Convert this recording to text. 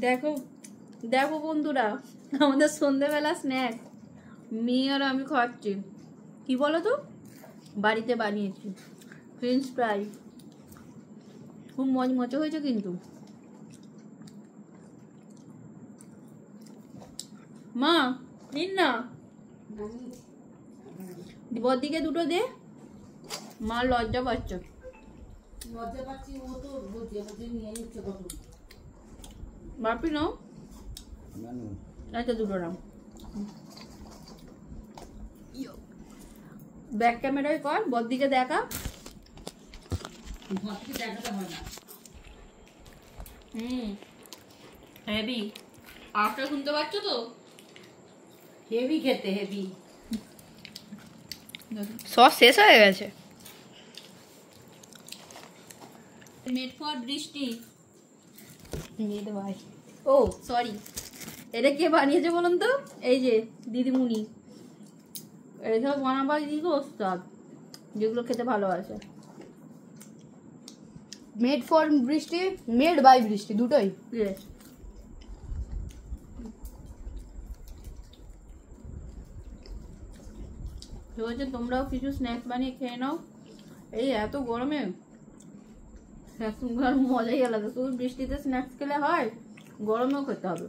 দেখো দেখো বন্ধুরা, আমাদের সন্ধ্যেবেলা স্ন্যাক মেয়ে আর আমি খাচ্ছি। কি বলো তো, বাড়িতে বানিয়েছি ফ্রেঞ্চ ফ্রাই, খুব মজমজে হয়েছে কিন্তু। মা নিন না, বদিকে দুটো দে, মা লজ্জা পাচ্ছে। লজ্জা পাচ্ছি, ও তো বুঝে বুঝে নিয়ে নিচ্ছে কত। বাপি নাও, আচ্ছা দুটো নাও। ব্যাক ক্যামেরায় কর, বদিকে দেখা। ঘর থেকে দেখাতে হয় না। হেভি, আওয়াজটা শুনতে পাচ্ছ তো? হেভি খেতে, হেভি। সস শেষ হয়ে গেছে। মেড ফর বৃষ্টি। ভাই, ও সরি, এটা কে বানিয়েছে বলুন তো? এই যে দিদিমুনি, এইসব বানাবার দিকে ওস্তাদ, যেগুলো খেতে ভালোবাসে। মেড ফর বৃষ্টি, মেড বাই বৃষ্টি, দুটোই। Yes. ঠিক আছে, তোমরাও কিছু স্ন্যাক্স বানিয়ে খেয়ে নাও। এই এত গরমে স্ন্যাক্স খাওয়ার মজাই আলাদা। শুধু বৃষ্টিতে স্ন্যাক্স খেলে হয়, গরমেও খেতে হবে।